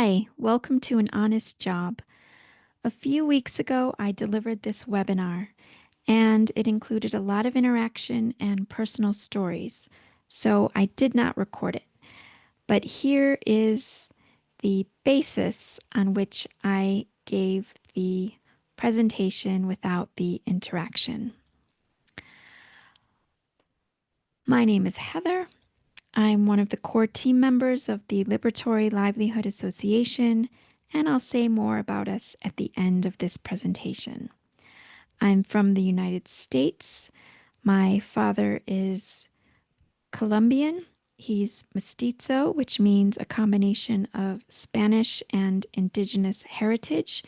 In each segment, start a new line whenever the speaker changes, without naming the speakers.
Hi, welcome to An Honest Job. A few weeks ago, I delivered this webinar, and it included a lot of interaction and personal stories, so I did not record it. But here is the basis on which I gave the presentation without the interaction. My name is Heather. I'm one of the core team members of the Liberatory Livelihood Association, and I'll say more about us at the end of this presentation. I'm from the United States. My father is Colombian. He's mestizo, which means a combination of Spanish and indigenous heritage.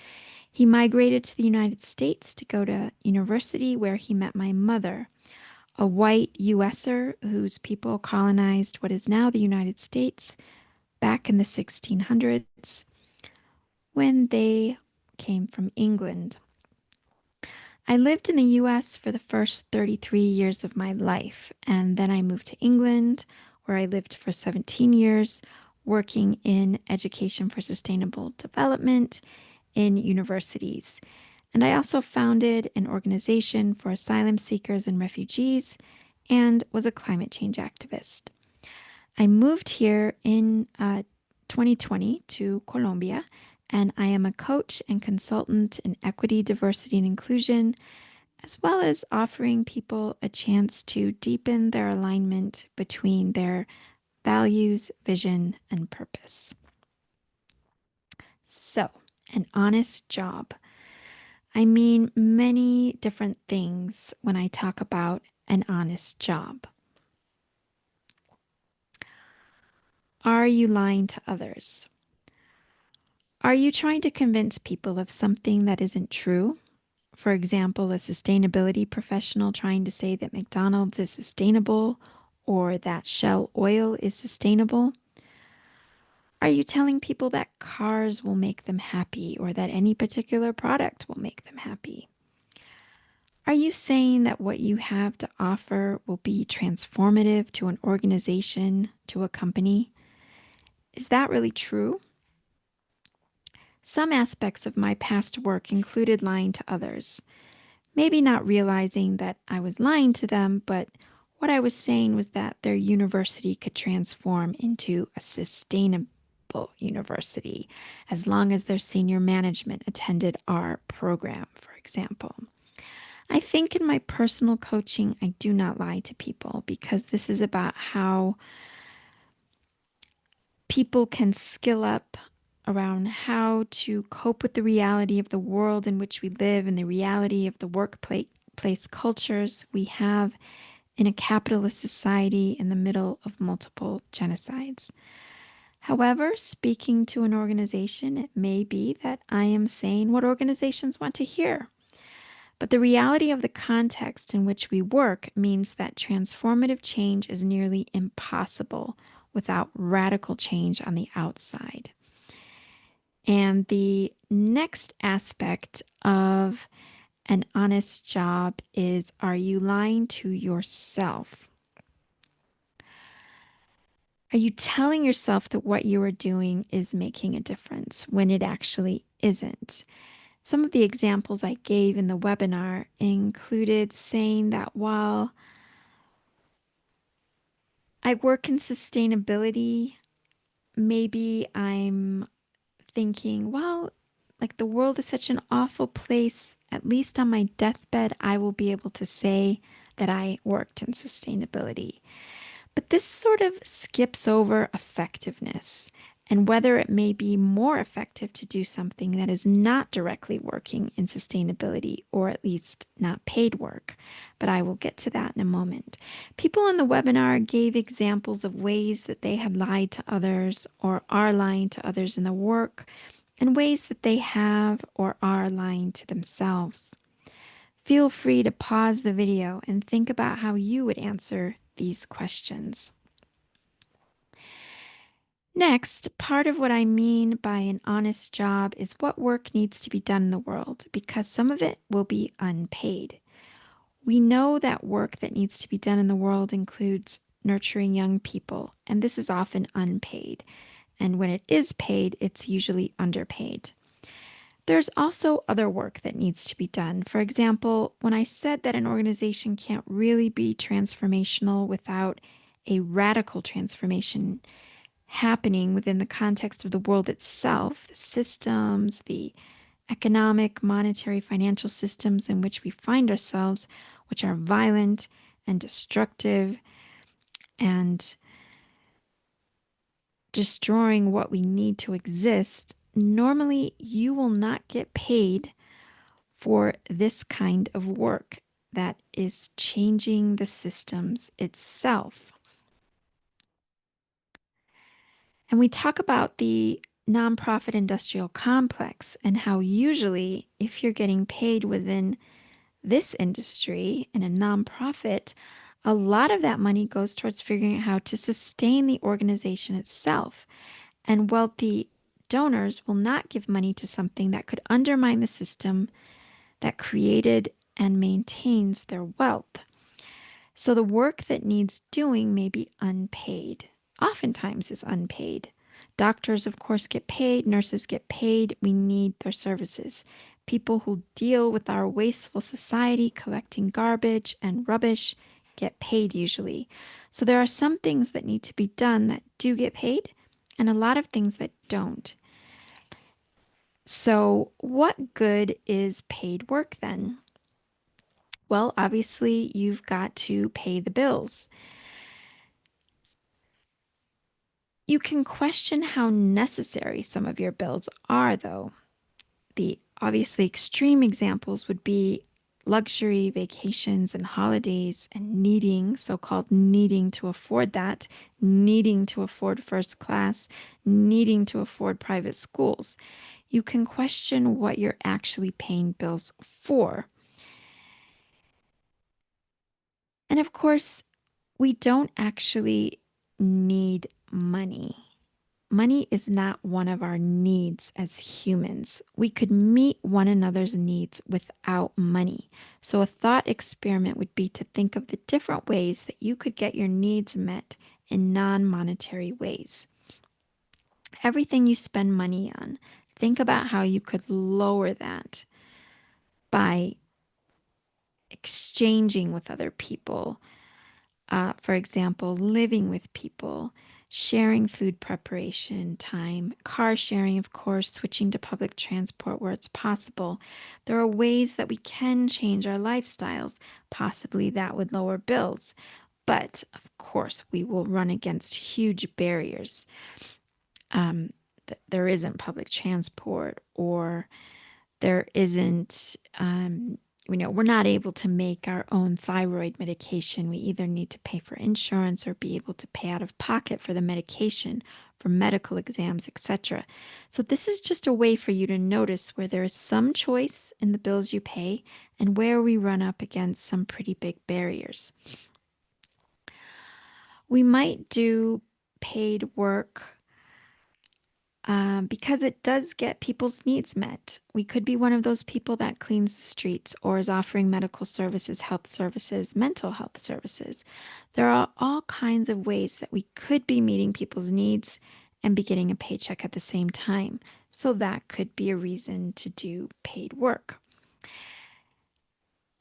He migrated to the United States to go to university where he met my mother, a white USer whose people colonized what is now the United States back in the 1600s when they came from England. I lived in the US for the first 33 years of my life, and then I moved to England, where I lived for 17 years, working in education for sustainable development in universities. And I also founded an organization for asylum seekers and refugees and was a climate change activist. I moved here in 2020 to Colombia, and I am a coach and consultant in equity, diversity, and inclusion, as well as offering people a chance to deepen their alignment between their values, vision, and purpose. So, an honest job. I mean many different things when I talk about an honest job. Are you lying to others? Are you trying to convince people of something that isn't true? For example, a sustainability professional trying to say that McDonald's is sustainable or that Shell oil is sustainable? Are you telling people that cars will make them happy or that any particular product will make them happy? Are you saying that what you have to offer will be transformative to an organization, to a company? Is that really true? Some aspects of my past work included lying to others. Maybe not realizing that I was lying to them, but what I was saying was that their university could transform into a sustainable university as long as their senior management attended our program, for example. I think in my personal coaching, I do not lie to people because this is about how people can skill up around how to cope with the reality of the world in which we live and the reality of the workplace cultures we have in a capitalist society in the middle of multiple genocides. However, speaking to an organization, it may be that I am saying what organizations want to hear. But the reality of the context in which we work means that transformative change is nearly impossible without radical change on the outside. And the next aspect of an honest job is, are you lying to yourself? Are you telling yourself that what you are doing is making a difference when it actually isn't? Some of the examples I gave in the webinar included saying that while I work in sustainability, maybe I'm thinking, well, like the world is such an awful place. At least on my deathbed, I will be able to say that I worked in sustainability. But this sort of skips over effectiveness and whether it may be more effective to do something that is not directly working in sustainability, or at least not paid work. But I will get to that in a moment. People in the webinar gave examples of ways that they had lied to others or are lying to others in the work, and ways that they have or are lying to themselves. Feel free to pause the video and think about how you would answer these questions. Next, part of what I mean by an honest job is what work needs to be done in the world, because some of it will be unpaid. We know that work that needs to be done in the world includes nurturing young people, and this is often unpaid. And when it is paid, it's usually underpaid. There's also other work that needs to be done. For example, when I said that an organization can't really be transformational without a radical transformation happening within the context of the world itself, the systems, the economic, monetary, financial systems in which we find ourselves, which are violent and destructive and destroying what we need to exist, normally you will not get paid for this kind of work that is changing the systems itself. And we talk about the nonprofit industrial complex and how usually, if you're getting paid within this industry in a nonprofit, a lot of that money goes towards figuring out how to sustain the organization itself. And wealthy donors will not give money to something that could undermine the system that created and maintains their wealth. So the work that needs doing may be unpaid, oftentimes is unpaid. Doctors, of course, get paid, nurses get paid. We need their services. People who deal with our wasteful society, collecting garbage and rubbish, get paid usually. So there are some things that need to be done that do get paid, and a lot of things that don't. So, what good is paid work then? Well, obviously, you've got to pay the bills. You can question how necessary some of your bills are, though. The obviously extreme examples would be luxury vacations and holidays and needing, so-called needing to afford that, needing to afford first class, needing to afford private schools. You can question what you're actually paying bills for. And of course, we don't actually need money. Money is not one of our needs as humans. We could meet one another's needs without money. So, a thought experiment would be to think of the different ways that you could get your needs met in non monetary ways. Everything you spend money on, think about how you could lower that by exchanging with other people. For example, living with people, sharing food preparation time, car sharing, of course, switching to public transport where it's possible. There are ways that we can change our lifestyles. Possibly that would lower bills. But of course, we will run against huge barriers. There isn't public transport, or there isn't, we're not able to make our own thyroid medication. We either need to pay for insurance or be able to pay out of pocket for the medication, for medical exams, etc. So this is just a way for you to notice where there is some choice in the bills you pay and where we run up against some pretty big barriers. We might do paid work because it does get people's needs met. We could be one of those people that cleans the streets or is offering medical services, health services, mental health services. There are all kinds of ways that we could be meeting people's needs and be getting a paycheck at the same time. So that could be a reason to do paid work.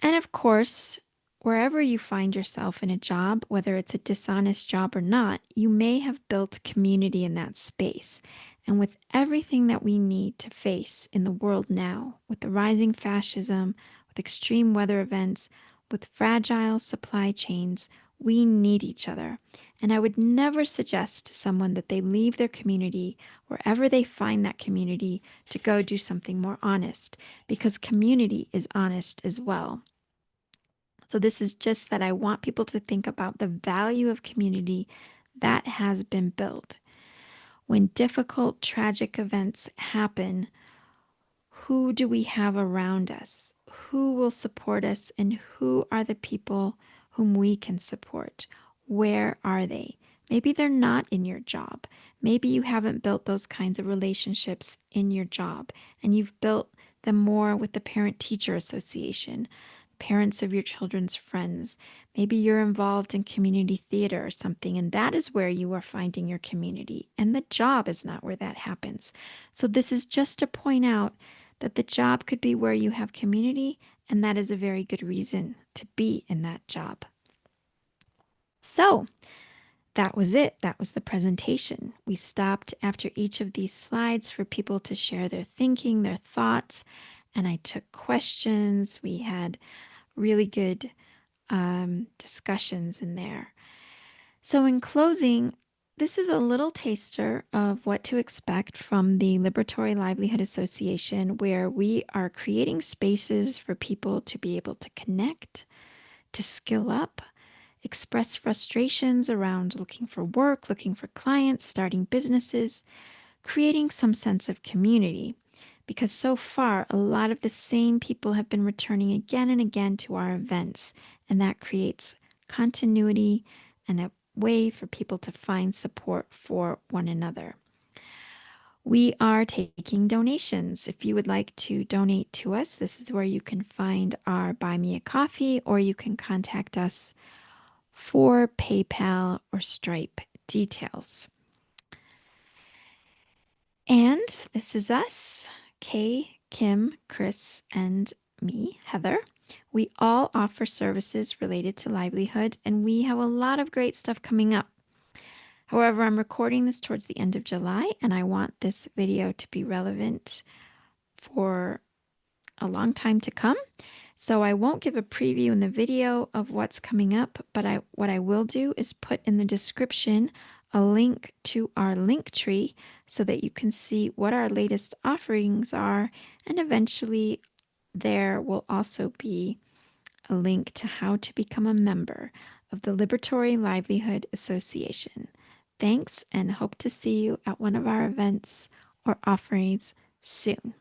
And of course, wherever you find yourself in a job, whether it's a dishonest job or not, you may have built community in that space. And with everything that we need to face in the world now, with the rising fascism, with extreme weather events, with fragile supply chains, we need each other. And I would never suggest to someone that they leave their community, wherever they find that community, to go do something more honest, because community is honest as well. So this is just that I want people to think about the value of community that has been built. When difficult, tragic events happen, who do we have around us? Who will support us, and who are the people whom we can support? Where are they? Maybe they're not in your job. Maybe you haven't built those kinds of relationships in your job, and you've built them more with the Parent-Teacher Association, parents of your children's friends. Maybe you're involved in community theater or something, and that is where you are finding your community. And the job is not where that happens. So, this is just to point out that the job could be where you have community, and that is a very good reason to be in that job. So, that was it. That was the presentation. We stopped after each of these slides for people to share their thinking, their thoughts, and I took questions. We had really good discussions in there. So, in closing, this is a little taster of what to expect from the Liberatory Livelihood Association, where we are creating spaces for people to be able to connect, to skill up, express frustrations around looking for work, looking for clients, starting businesses, creating some sense of community. Because so far, a lot of the same people have been returning again and again to our events, and that creates continuity and a way for people to find support for one another. We are taking donations. If you would like to donate to us, this is where you can find our Buy Me a Coffee, or you can contact us for PayPal or Stripe details. And this is us, Kay, Kim, Chris, and me, Heather. We all offer services related to livelihood, and we have a lot of great stuff coming up. However, I'm recording this towards the end of July, and I want this video to be relevant for a long time to come. So I won't give a preview in the video of what's coming up, but what I will do is put in the description a link to our link tree so that you can see what our latest offerings are, and eventually there will also be a link to how to become a member of the Liberatory Livelihood Association. Thanks, and hope to see you at one of our events or offerings soon.